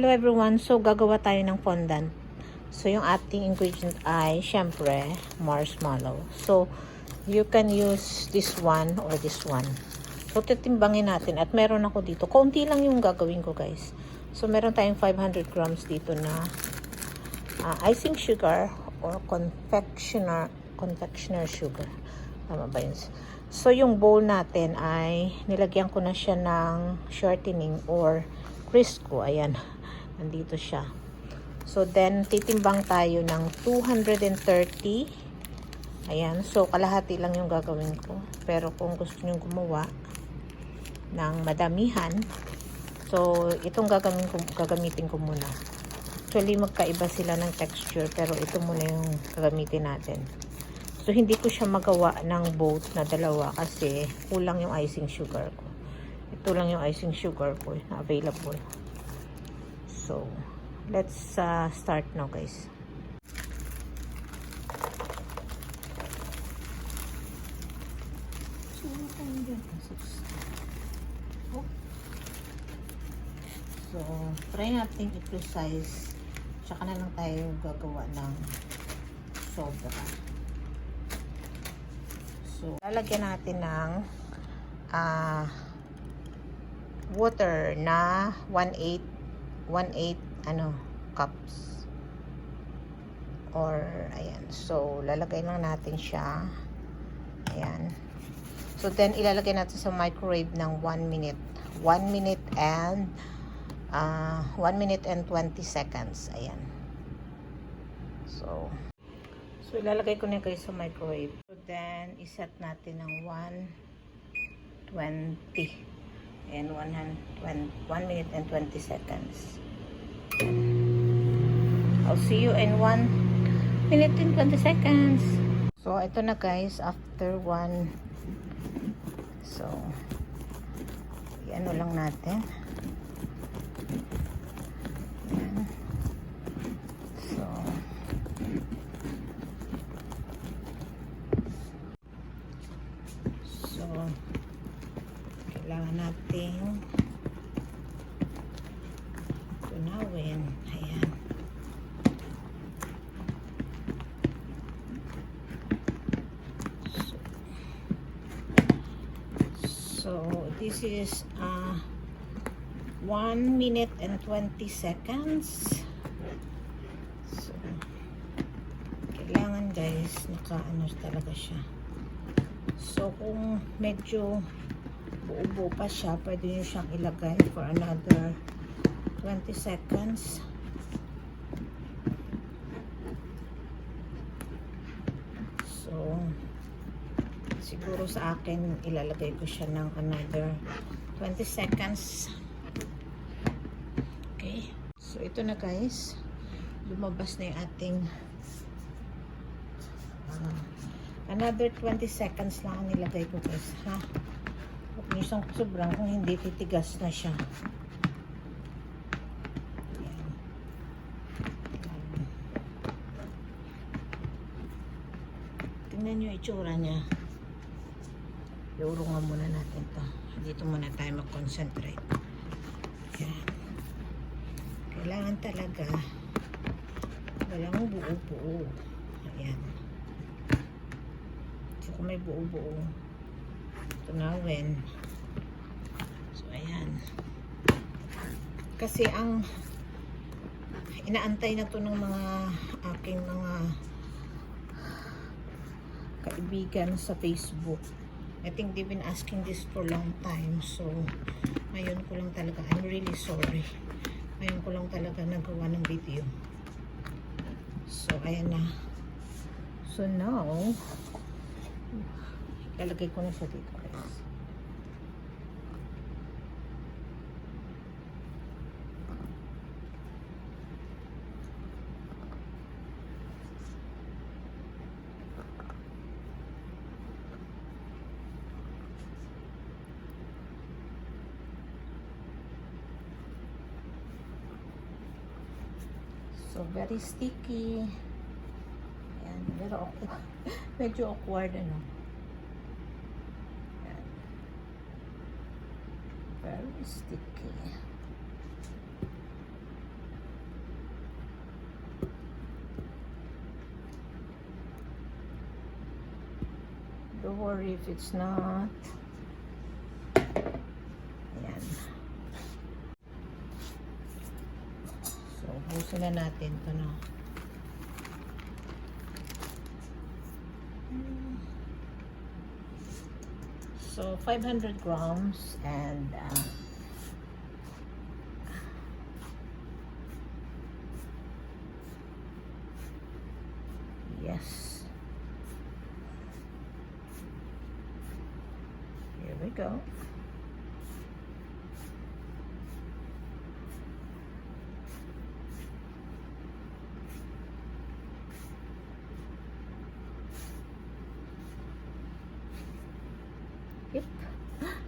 Hello everyone, so gagawa tayo ng fondant. So yung ating ingredient ay syempre marshmallow. So you can use this one or this one. So titimbangin natin at meron ako dito. Kaunti lang yung gagawin ko guys. So meron tayong 500 grams dito na icing sugar or confectioner sugar. Tama ba yun? So yung bowl natin ay nilagyan ko na siya ng shortening or Crisco. Ayan, nandito siya. So then titimbang tayo ng 230. Ayan, so kalahati lang yung gagawin ko, pero kung gusto niyo gumawa ng madamihan, so itong gagamitin ko muna. Actually magkaiba sila ng texture, pero ito muna yung gagamitin natin. So hindi ko siya magawa ng both na dalawa kasi kulang yung icing sugar ko. Ito lang yung icing sugar ko na available. So, let's start now guys. So, try natin i-precise. Tsaka na lang tayo gagawa ng sobra. So, lalagyan natin ng water na 1/8 cups. Or ayan. So lalagay lang natin siya. Ayan. So then ilalagay natin sa microwave ng 1 minute. 1 minute and 1 minute and 20 seconds. Ayan. So ilalagay ko na kayo sa microwave. So then iset natin ng 120. And 1 minute and 20 seconds. I'll see you in 1 minute and 20 seconds. So, ito na guys, after 1. So, i-ano lang natin. Ayan. So, kailangan nating tunawin. Ayan. So this is 1 minute and 20 seconds. So kailangan guys naka-ano talaga siya. So kung medyo buo-buo pa siya, pwede nyo siyang ilagay for another 20 seconds. So siguro sa akin ilalagay ko siya ng another 20 seconds. Okay, so ito na guys, lumabas na yung ating another 20 seconds lang ang nilagay ko guys, ha. Huwag nyo siyang sobrang, kung hindi titigas na siya. Ayan. Tingnan nyo itsura niya. Iurungan muna natin to. Dito muna tayo mag-concentrate. Ayan. Kailangan talaga walang buo-buo. Ayan. So kung may buo-buo, tunawin. So ayan. Kasi ang inaantay na to ng mga aking mga kaibigan sa Facebook. I think they've been asking this for a long time. So ngayon ko lang talaga, I'm really sorry. Ngayon ko lang talaga nagawa ng video. So ayan na. So now ilalagay ko na siya dito guys. So very sticky. Ayan, pero medyo awkward ano. Very sticky. or if it's not. Ayan. So, busin na natin ito, no? So, 500 grams and yes. Here we go. Yep.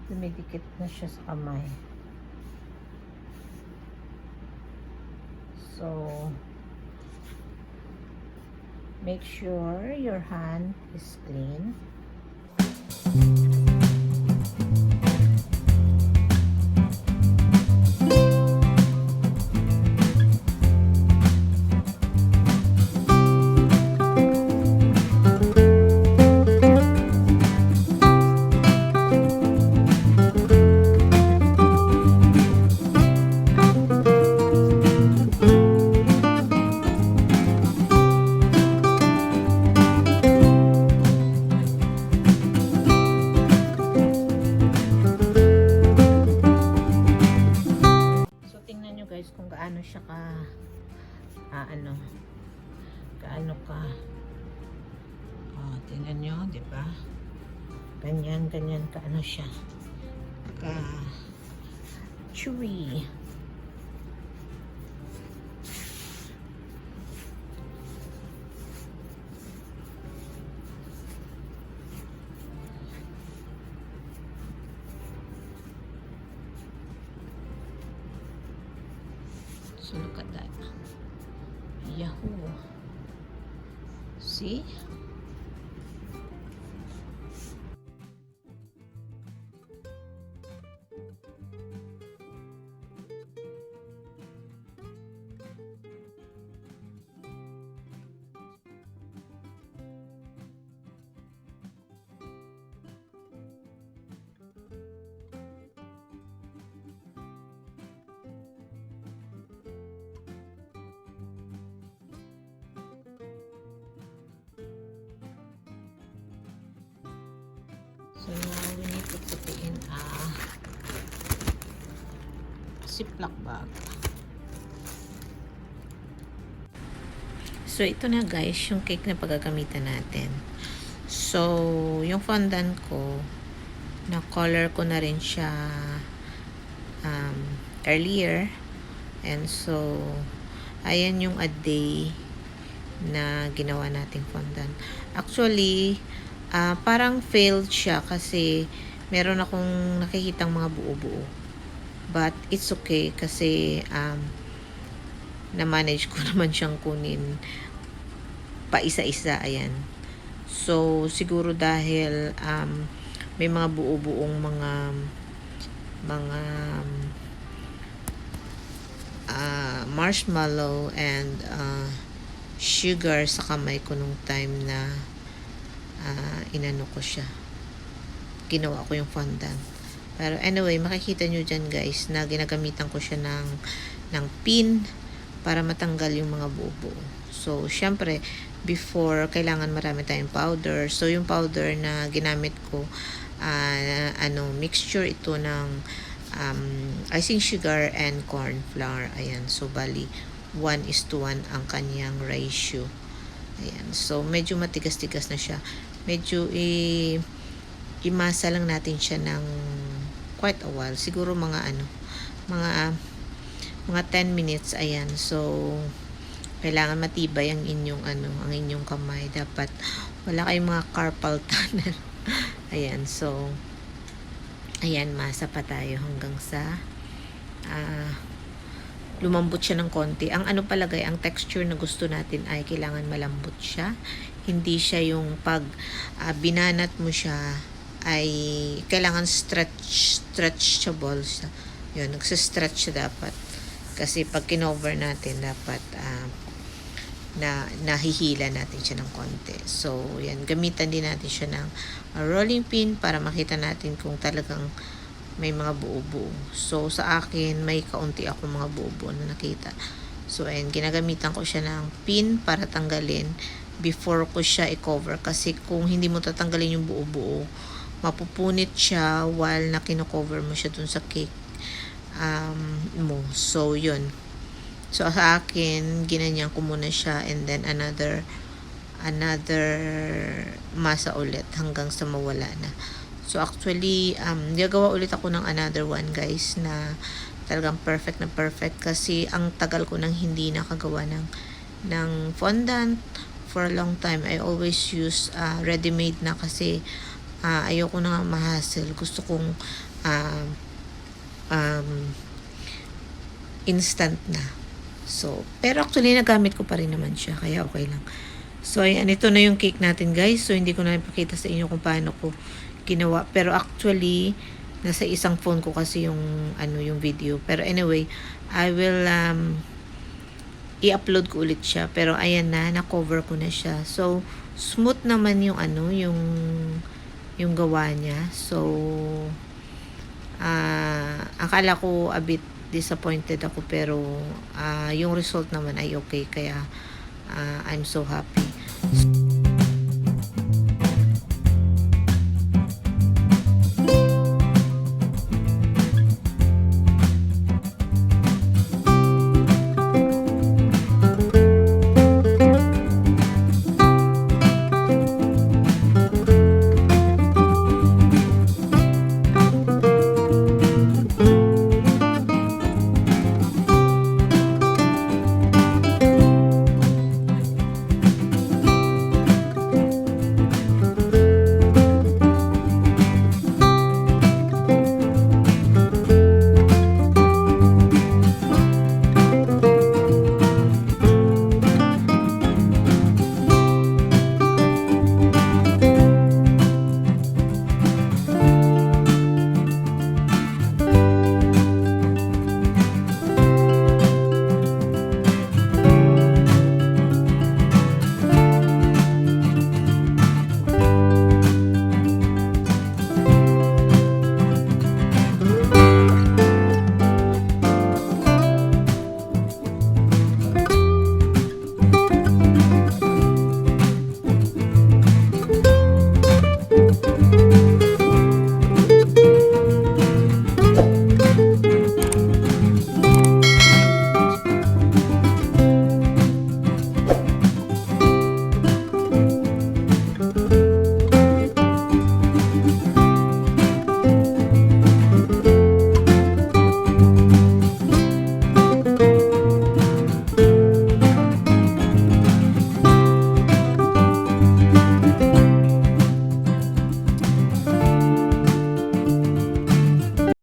Dumidikit na siya sa kamay. So, make sure your hand is clean. Kung gaano siya ka gaano ka tingnan nyo, di ba? Ganyan kaano siya ka chewy. So look at that. Yahoo. See? So now we need to put it in a Ziploc bag. So ito na guys, yung cake na paggagamitan natin. So yung fondant ko, na color ko na rin siya earlier. And so ayan yung a day na ginawa nating fondant. Actually, parang failed siya kasi meron akong nakikitang mga buo-buo. But it's okay kasi na-manage ko naman siyang kunin pa isa-isa. Ayan. So, siguro dahil may mga buo-buong mga marshmallow and sugar sa kamay ko nung time na inano ko siya, ginawa ko yung fondant. Pero anyway, makikita nyo dyan guys na ginagamitan ko siya ng pin para matanggal yung mga buo-buo. So syempre before kailangan marami tayong powder. So yung powder na ginamit ko mixture ito ng icing sugar and corn flour. Ayan, so bali 1:1 ang kanyang ratio. Ayan, so medyo matigas-tigas na siya. Medyo imasa lang natin siya ng quite a while. Siguro mga 10 minutes. Ayan, so kailangan matibay ang inyong ang inyong kamay. Dapat wala kayong mga carpal tunnel. Ayan, so ayan, masa pa tayo hanggang sa lumambot siya ng konti. Ang palagay, ang texture na gusto natin ay kailangan malambot siya. Hindi siya yung pag binanat mo siya ay kailangan stretchable siya. Yun, nagsa-stretch siya dapat. Kasi pag kinover natin, dapat na nahihila natin siya ng konti. So, yan, gamitan din natin siya ng rolling pin para makita natin kung talagang may mga buo-buo. So, sa akin, may kaunti ako mga buo-buo na nakita. So, ayan, ginagamitan ko siya ng pin para tanggalin before ko siya i-cover. Kasi kung hindi mo tatanggalin yung buo-buo, mapupunit siya while na kino-cover mo siya dun sa cake mo. So, yun. So, sa akin, ginanyan ko muna siya and then another masa ulit hanggang sa mawala na. So, actually, gagawa ulit ako ng another one, guys, na talagang perfect na perfect kasi ang tagal ko nang hindi nakagawa ng fondant for a long time. I always use ready-made na kasi ayoko na nga ma-hassle. Gusto kong instant na. So, pero actually, nagamit ko pa rin naman siya. Kaya okay lang. So, ayan. Ito na yung cake natin, guys. So, hindi ko na ipakita sa inyo kung paano ko ginawa. Pero actually, nasa isang phone ko kasi yung video. Pero anyway, I will i-upload ko ulit siya. Pero ayan na-cover ko na siya. So, smooth naman yung yung gawa niya. So, akala ko a bit disappointed ako pero yung result naman ay okay kaya I'm so happy.